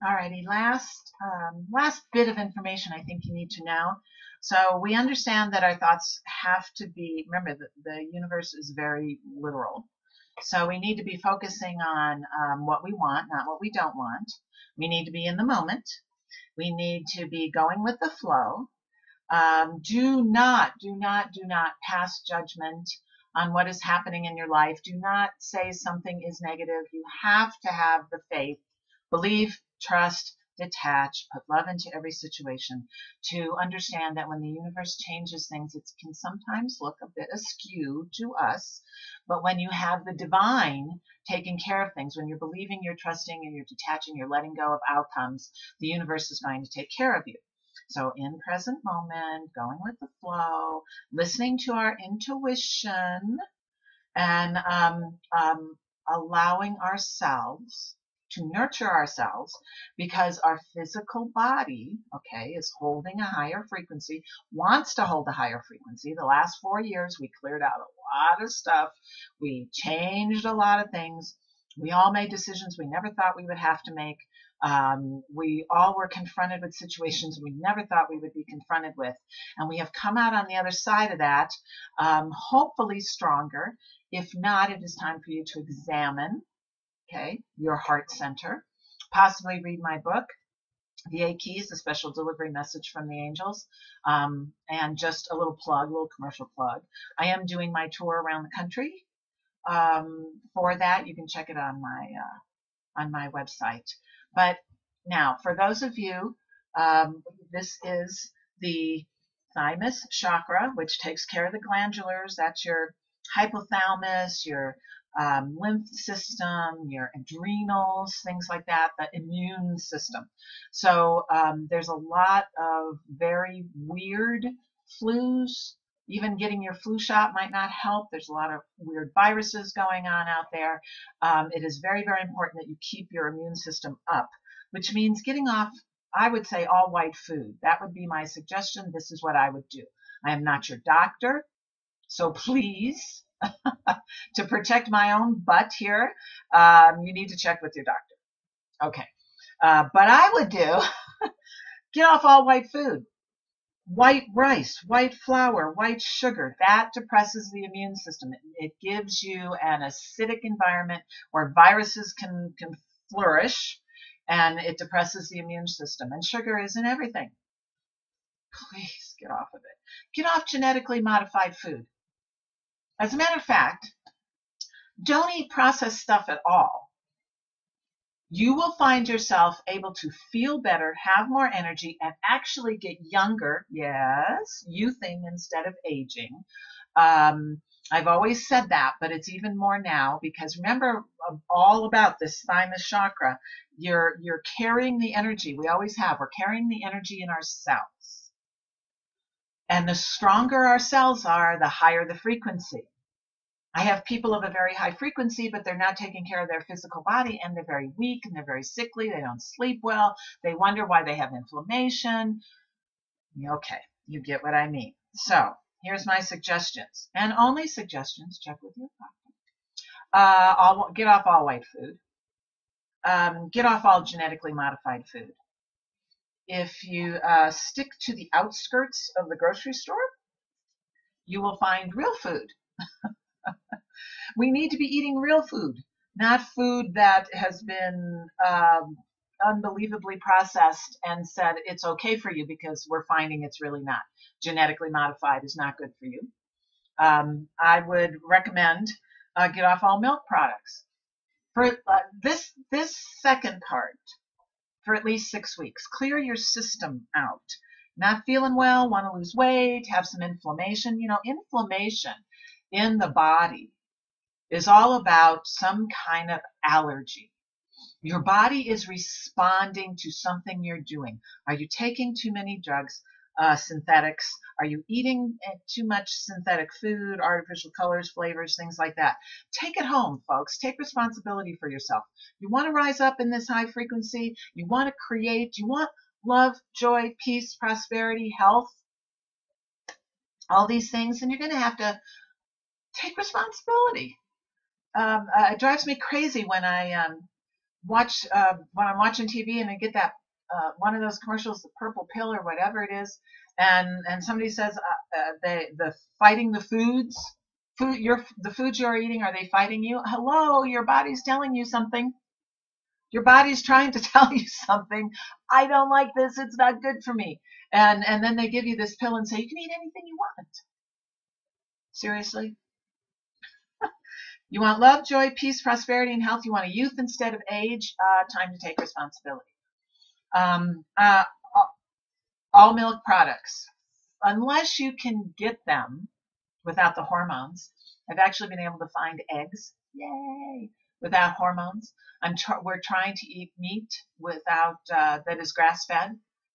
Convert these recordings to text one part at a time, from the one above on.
Alrighty, last bit of information I think you need to know. So we understand that our thoughts have to be, remember, the universe is very literal. So we need to be focusing on what we want, not what we don't want. We need to be in the moment. We need to be going with the flow. Do not pass judgment on what is happening in your life. Do not say something is negative. You have to have the faith, believe, trust, detach, put love into every situation to understand that when the universe changes things, it can sometimes look a bit askew to us. But when you have the divine taking care of things, when you're believing, you're trusting, and you're detaching, you're letting go of outcomes, the universe is going to take care of you. So in present moment, going with the flow, listening to our intuition, and allowing ourselves to nurture ourselves, because our physical body, okay, is holding a higher frequency, wants to hold a higher frequency. The last 4 years, we cleared out a lot of stuff. We changed a lot of things. We all made decisions we never thought we would have to make. We all were confronted with situations we never thought we would be confronted with. And we have come out on the other side of that, hopefully stronger. If not, it is time for you to examine, okay, your heart center. Possibly read my book, The Eight Keys, a special delivery message from the angels. And just a little plug, a little commercial plug. I am doing my tour around the country. For that, you can check it on my website. But now, for those of you, this is the thymus chakra, which takes care of the glandulars. That's your hypothalamus, your lymph system, your adrenals, things like that, the immune system. So there's a lot of very weird flus. Even getting your flu shot might not help. There's a lot of weird viruses going on out there. It is very, very important that you keep your immune system up, which means getting off, I would say, all white food. That would be my suggestion. This is what I would do. I am not your doctor, so please, to protect my own butt here, you need to check with your doctor. Okay. But I would do, get off all white food. White rice, white flour, white sugar, that depresses the immune system. It gives you an acidic environment where viruses can flourish, and it depresses the immune system. And sugar isn't everything. Please get off of it. Get off genetically modified food. As a matter of fact, don't eat processed stuff at all. You will find yourself able to feel better, have more energy, and actually get younger. Yes, youthing instead of aging. I've always said that, but it's even more now, because remember all about this thymus chakra. You're carrying the energy. We always have. We're carrying the energy in our cells. And the stronger our cells are, the higher the frequency. I have people of a very high frequency, but they're not taking care of their physical body, and they're very weak, and they're very sickly. They don't sleep well. They wonder why they have inflammation. Okay, you get what I mean. So here's my suggestions, and only suggestions. Check with your doctor. Get off all white food. Get off all genetically modified food. If you stick to the outskirts of the grocery store, you will find real food. We need to be eating real food, not food that has been unbelievably processed and said it's okay for you, because we're finding it's really not. Genetically modified is not good for you. I would recommend get off all milk products. For this second part, for at least 6 weeks, clear your system out. Not feeling well, want to lose weight, have some inflammation. You know, inflammation in the body is all about some kind of allergy. Your body is responding to something you're doing. Are you taking too many drugs, synthetics? Are you eating too much synthetic food, artificial colors, flavors, things like that? Take it home, folks. Take responsibility for yourself. You want to rise up in this high frequency? You want to create? You want love, joy, peace, prosperity, health, all these things? And you're going to have to take responsibility. It drives me crazy when I watch when I'm watching TV and I get that one of those commercials, the purple pill or whatever it is, and somebody says the fighting the foods, the foods you're eating, are they fighting you? Hello, your body's telling you something. Your body's trying to tell you something. I don't like this. It's not good for me. And then they give you this pill and say you can eat anything you want. Seriously? You want love, joy, peace, prosperity, and health. You want a youth instead of age. Time to take responsibility. All milk products, unless you can get them without the hormones. I've actually been able to find eggs, yay, without hormones. We're trying to eat meat without that is grass-fed,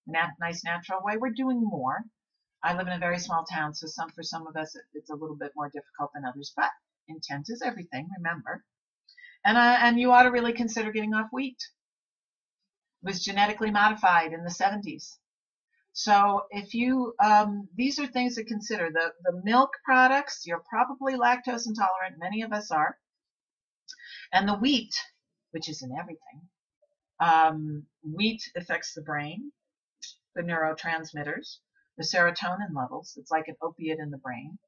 nice natural way. We're doing more. I live in a very small town, so for some of us it's a little bit more difficult than others. But intent is everything, remember. And you ought to really consider getting off wheat. It was genetically modified in the 70s. So if you, these are things to consider. The milk products, you're probably lactose intolerant. Many of us are. And the wheat, which is in everything. Wheat affects the brain, the neurotransmitters, the serotonin levels. It's like an opiate in the brain.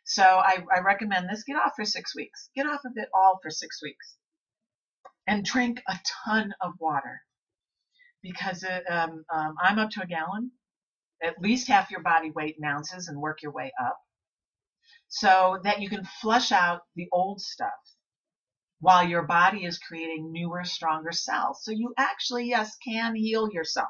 So I recommend this. Get off for 6 weeks. Get off of it all for 6 weeks. And drink a ton of water. Because I'm up to a gallon, at least half your body weight in ounces, and work your way up so that you can flush out the old stuff while your body is creating newer, stronger cells. So you actually, yes, can heal yourself.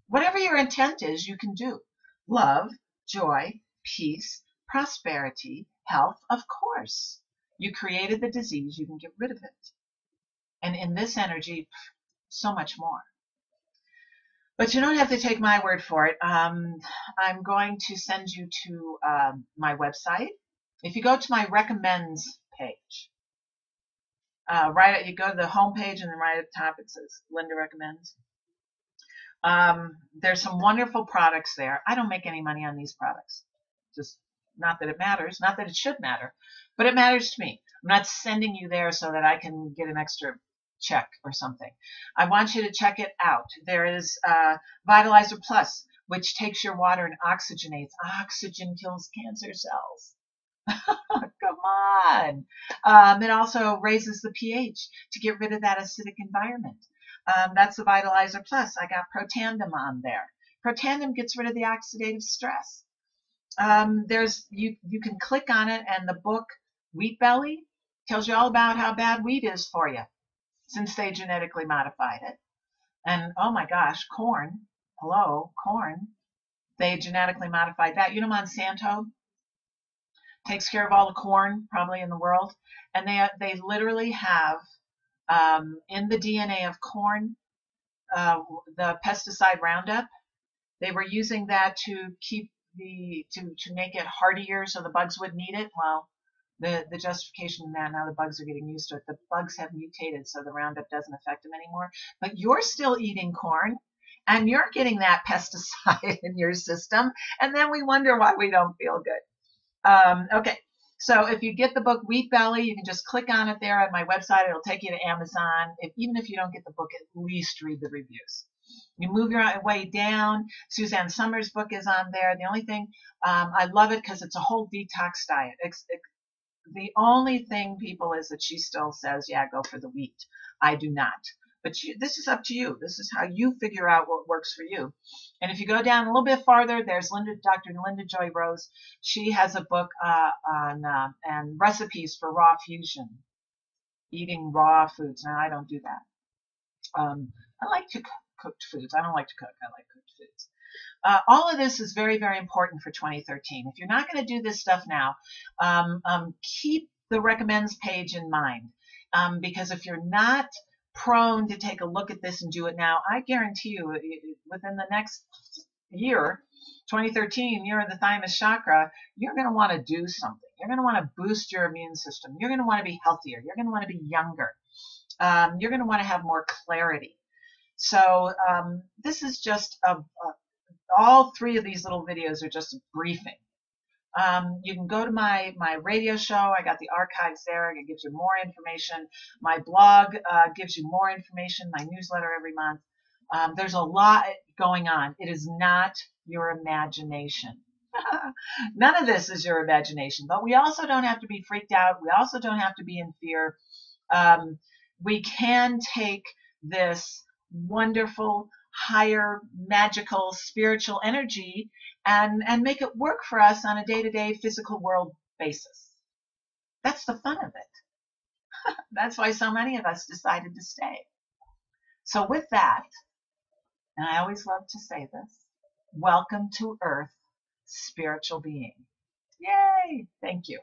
Whatever your intent is, you can do. Love, joy, peace, prosperity, health, of course. You created the disease, you can get rid of it. And in this energy, so much more. But you don't have to take my word for it. I'm going to send you to my website. If you go to my recommends page, you go to the home page and then right at the top it says Linda Recommends. There's some wonderful products there. I don't make any money on these products. Just not that it matters, not that it should matter, but it matters to me. I'm not sending you there so that I can get an extra check or something. I want you to check it out. There is Vitalizer Plus, which takes your water and oxygenates. Oxygen kills cancer cells. Come on. It also raises the pH to get rid of that acidic environment. That's the Vitalizer Plus. I got Protandim on there. Protandim gets rid of the oxidative stress. You can click on it, and the book Wheat Belly tells you all about how bad wheat is for you, since they genetically modified it. And oh my gosh, corn. Hello, corn. They genetically modified that. You know, Monsanto takes care of all the corn probably in the world, and they literally have in the DNA of corn the pesticide Roundup. They were using that to keep to make it hardier so the bugs wouldn't eat it. Well, the justification in that, now the bugs are getting used to it. The bugs have mutated, so the Roundup doesn't affect them anymore. But you're still eating corn, and you're getting that pesticide in your system, and then we wonder why we don't feel good. Okay, so if you get the book Wheat Belly, you can just click on it there on my website. It'll take you to Amazon. Even if you don't get the book, at least read the reviews. You move your way down. Suzanne Summers' book is on there. The only thing, I love it because it's a whole detox diet. The only thing, people, is that she still says, yeah, go for the wheat. I do not. But this is up to you. This is how you figure out what works for you. And if you go down a little bit farther, there's Dr. Linda Joy Rose. She has a book on recipes for raw fusion, eating raw foods. Now, I don't do that. I like to cooked foods. I don't like to cook. I like cooked foods. All of this is very, very important for 2013. If you're not going to do this stuff now, keep the recommends page in mind. Because if you're not prone to take a look at this and do it now, I guarantee you within the next year, 2013, year of the thymus chakra, you're going to want to do something. You're going to want to boost your immune system. You're going to want to be healthier. You're going to want to be younger. You're going to want to have more clarity. So this is just all three of these little videos are just a briefing You can go to my radio show. I got the archives there. It gives you more information. My blog gives you more information. My newsletter every month. There's a lot going on. It is not your imagination. None of this is your imagination, but we also don't have to be freaked out. We also don't have to be in fear. We can take this wonderful, higher, magical, spiritual energy and make it work for us on a day-to-day physical world basis. That's the fun of it. That's why so many of us decided to stay. So with that, and I always love to say this, welcome to Earth, spiritual being. Yay! Thank you.